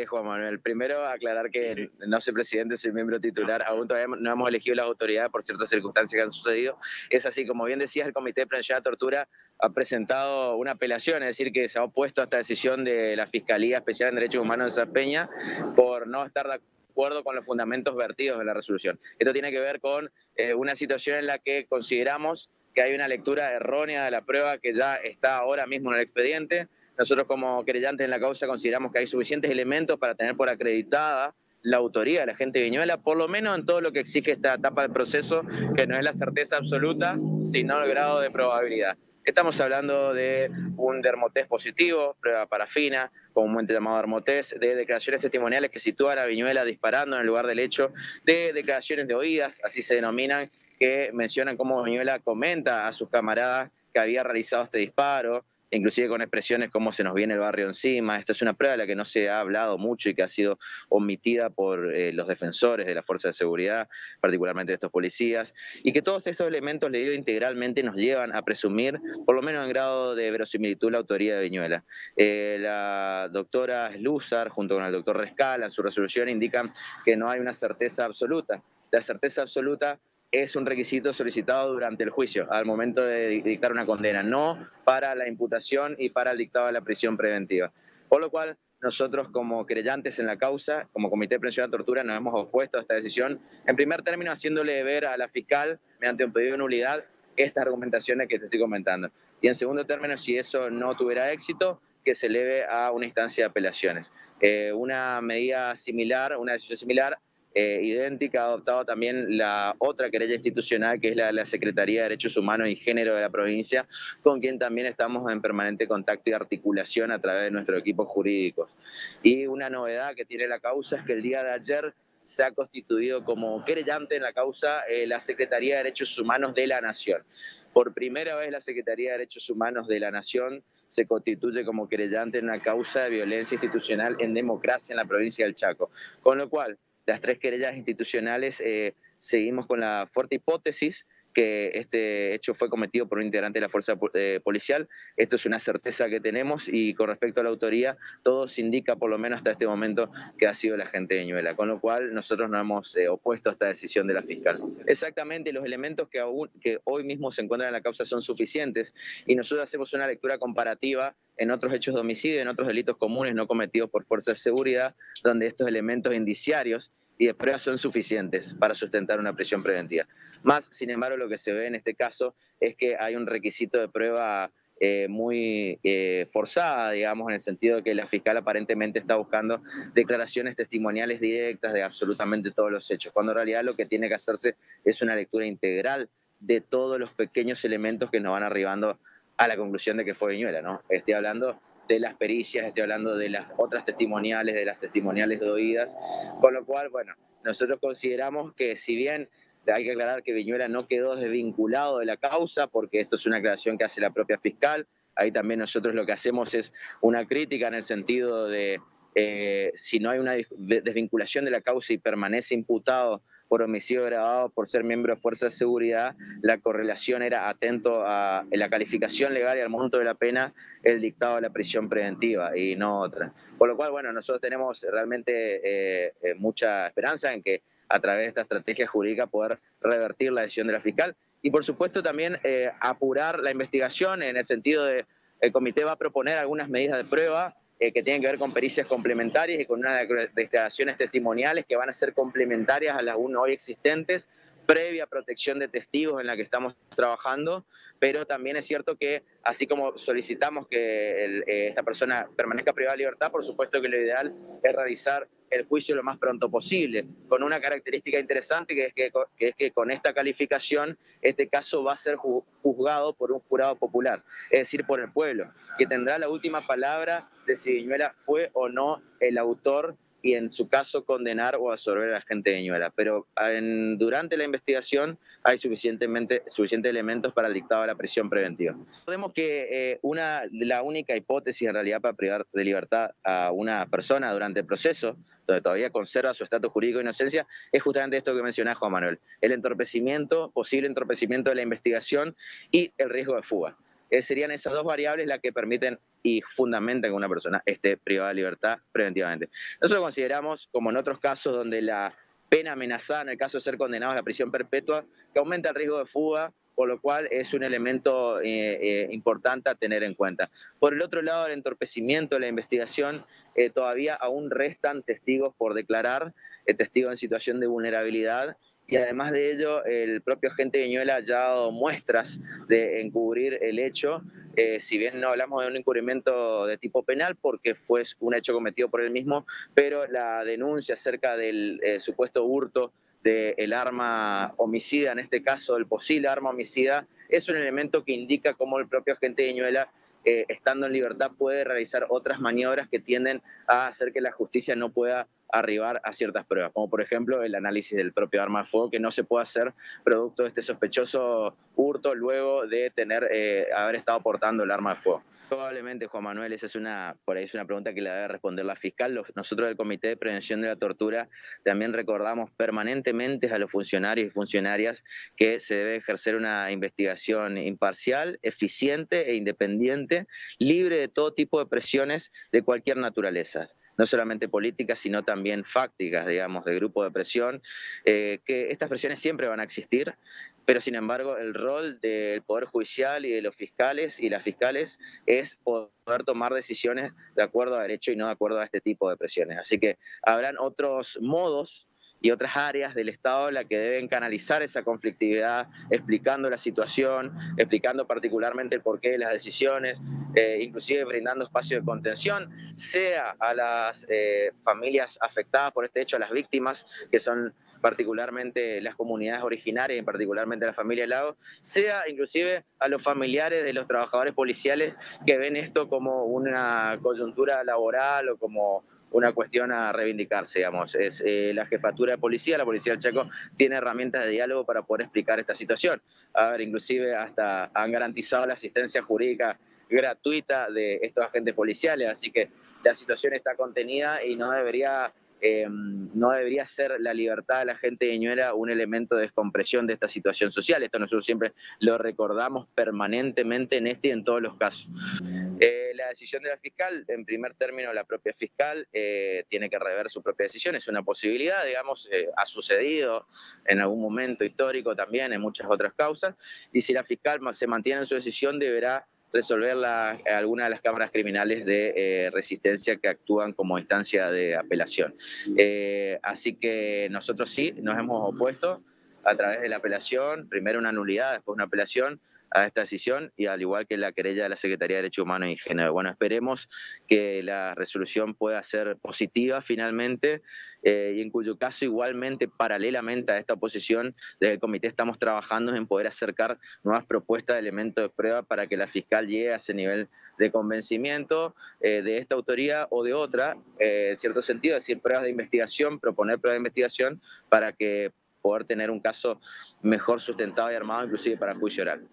Juan Manuel. Primero, aclarar que no soy presidente, soy miembro titular. Aún todavía no hemos elegido las autoridades por ciertas circunstancias que han sucedido. Es así, como bien decías, el Comité de Prevención de la Tortura ha presentado una apelación, es decir, que se ha opuesto a esta decisión de la Fiscalía Especial en Derechos Humanos de Sarpeña por no estar de acuerdo con los fundamentos vertidos en la resolución. Esto tiene que ver con una situación en la que consideramos que hay una lectura errónea de la prueba que ya está ahora mismo en el expediente. Nosotros como querellantes en la causa consideramos que hay suficientes elementos para tener por acreditada la autoría del agente Viñuela, por lo menos en todo lo que exige esta etapa del proceso, que no es la certeza absoluta, sino el grado de probabilidad. Estamos hablando de un dermotest positivo, prueba parafina, comúnmente llamado dermotest, de declaraciones testimoniales que sitúan a Viñuela disparando en el lugar del hecho, de declaraciones de oídas, así se denominan, que mencionan cómo Viñuela comenta a sus camaradas que había realizado este disparo, inclusive con expresiones como se nos viene el barrio encima. Esta es una prueba de la que no se ha hablado mucho y que ha sido omitida por los defensores de la fuerza de seguridad, particularmente de estos policías, y que todos estos elementos leídos integralmente nos llevan a presumir, por lo menos en grado de verosimilitud, la autoría de Viñuela. La doctora Sluzar, junto con el doctor Rescala, en su resolución indican que no hay una certeza absoluta. La certeza absoluta es un requisito solicitado durante el juicio, al momento de dictar una condena, no para la imputación y para el dictado de la prisión preventiva. Por lo cual, nosotros como querellantes en la causa, como Comité de Prevención de la Tortura, nos hemos opuesto a esta decisión, en primer término haciéndole ver a la fiscal, mediante un pedido de nulidad, estas argumentaciones que te estoy comentando. Y en segundo término, si eso no tuviera éxito, que se eleve a una instancia de apelaciones. Una medida similar, una decisión similar, idéntica, ha adoptado también la otra querella institucional, que es la Secretaría de Derechos Humanos y Género de la provincia, con quien también estamos en permanente contacto y articulación a través de nuestros equipos jurídicos. Y una novedad que tiene la causa es que el día de ayer se ha constituido como querellante en la causa la Secretaría de Derechos Humanos de la Nación. Por primera vez la Secretaría de Derechos Humanos de la Nación se constituye como querellante en una causa de violencia institucional en democracia en la provincia del Chaco. Con lo cual, las tres querellas institucionales, seguimos con la fuerte hipótesis que este hecho fue cometido por un integrante de la fuerza policial. Esto es una certeza que tenemos, y con respecto a la autoría, todo se indica, por lo menos hasta este momento, que ha sido el agente Viñuela, con lo cual nosotros nos hemos opuesto a esta decisión de la fiscal. Exactamente, los elementos que hoy mismo se encuentran en la causa son suficientes, y nosotros hacemos una lectura comparativa en otros hechos de homicidio, en otros delitos comunes no cometidos por fuerzas de seguridad, donde estos elementos indiciarios y de prueba son suficientes para sustentar una prisión preventiva. Más, sin embargo, lo que se ve en este caso es que hay un requisito de prueba muy forzada, digamos, en el sentido de que la fiscal aparentemente está buscando declaraciones testimoniales directas de absolutamente todos los hechos, cuando en realidad lo que tiene que hacerse es una lectura integral de todos los pequeños elementos que nos van arribando a la conclusión de que fue Viñuela, ¿no? Estoy hablando de las pericias, estoy hablando de las otras testimoniales, de las testimoniales de oídas, con lo cual, bueno, nosotros consideramos que, si bien hay que aclarar que Viñuela no quedó desvinculado de la causa, porque esto es una aclaración que hace la propia fiscal, ahí también nosotros lo que hacemos es una crítica en el sentido de si no hay una desvinculación de la causa y permanece imputado por homicidio agravado por ser miembro de fuerzas de seguridad, la correlación era atento a la calificación legal y al monto de la pena, el dictado de la prisión preventiva y no otra. Por lo cual, bueno, nosotros tenemos realmente mucha esperanza en que a través de esta estrategia jurídica poder revertir la decisión de la fiscal y, por supuesto, también apurar la investigación en el sentido de el comité va a proponer algunas medidas de prueba que tienen que ver con pericias complementarias y con unas declaraciones testimoniales que van a ser complementarias a las aún hoy existentes, previa protección de testigos en la que estamos trabajando, pero también es cierto que, así como solicitamos que esta persona permanezca privada de libertad, por supuesto que lo ideal es realizar el juicio lo más pronto posible, con una característica interesante que es que con esta calificación este caso va a ser juzgado por un jurado popular, es decir, por el pueblo, que tendrá la última palabra de si Viñuela fue o no el autor y en su caso condenar o absorber a la gente de Viñuela. Pero durante la investigación hay suficientes elementos para el dictado de la prisión preventiva. Recordemos que la única hipótesis en realidad para privar de libertad a una persona durante el proceso, donde todavía conserva su estatus jurídico de inocencia, es justamente esto que mencionás, Juan Manuel, el entorpecimiento, posible entorpecimiento de la investigación y el riesgo de fuga. serían esas dos variables las que permiten y fundamentan que una persona esté privada de libertad preventivamente. Nosotros consideramos, como en otros casos donde la pena amenazada, en el caso de ser condenados a la prisión perpetua, que aumenta el riesgo de fuga, por lo cual es un elemento importante a tener en cuenta. Por el otro lado, el entorpecimiento de la investigación, todavía aún restan testigos por declarar, testigos en situación de vulnerabilidad, y además de ello, el propio agente Viñuela ya ha dado muestras de encubrir el hecho, si bien no hablamos de un encubrimiento de tipo penal porque fue un hecho cometido por él mismo, pero la denuncia acerca del supuesto hurto del arma homicida, en este caso el posible arma homicida, es un elemento que indica cómo el propio agente Viñuela, estando en libertad, puede realizar otras maniobras que tienden a hacer que la justicia no pueda arribar a ciertas pruebas, como por ejemplo el análisis del propio arma de fuego, que no se puede hacer producto de este sospechoso hurto luego de haber estado portando el arma de fuego. Probablemente, Juan Manuel, esa por ahí es una pregunta que le debe responder la fiscal. Nosotros del Comité de Prevención de la Tortura también recordamos permanentemente a los funcionarios y funcionarias que se debe ejercer una investigación imparcial, eficiente e independiente, libre de todo tipo de presiones de cualquier naturaleza, no solamente políticas, sino también fácticas, digamos, de grupo de presión, que estas presiones siempre van a existir, pero sin embargo el rol del Poder Judicial y de los fiscales y las fiscales es poder tomar decisiones de acuerdo a derecho y no de acuerdo a este tipo de presiones. Así que habrán otros modos y otras áreas del Estado las que deben canalizar esa conflictividad, explicando la situación, explicando particularmente el porqué de las decisiones, inclusive brindando espacio de contención, sea a las familias afectadas por este hecho, a las víctimas, que son particularmente las comunidades originarias y particularmente la familia Lago, sea inclusive a los familiares de los trabajadores policiales que ven esto como una coyuntura laboral o como una cuestión a reivindicarse, digamos. Es la jefatura de policía, la Policía del Chaco, tiene herramientas de diálogo para poder explicar esta situación. A ver, inclusive hasta han garantizado la asistencia jurídica gratuita de estos agentes policiales, así que la situación está contenida y no debería ser la libertad de la gente de Viñuela un elemento de descompresión de esta situación social. Esto nosotros siempre lo recordamos permanentemente en este y en todos los casos. La decisión de la fiscal, en primer término, la propia fiscal tiene que rever su propia decisión, es una posibilidad, digamos, ha sucedido en algún momento histórico también en muchas otras causas, y si la fiscal se mantiene en su decisión, deberá resolver alguna de las cámaras criminales de resistencia que actúan como instancia de apelación. Así que nosotros sí nos hemos opuesto a través de la apelación, primero una nulidad, después una apelación a esta decisión, y al igual que la querella de la Secretaría de Derechos Humanos y Género. Bueno, esperemos que la resolución pueda ser positiva finalmente, y en cuyo caso igualmente, paralelamente a esta oposición, desde el comité estamos trabajando en poder acercar nuevas propuestas de elementos de prueba para que la fiscal llegue a ese nivel de convencimiento de esta autoría o de otra, en cierto sentido, es decir, pruebas de investigación, proponer pruebas de investigación para que poder tener un caso mejor sustentado y armado, inclusive para juicio oral.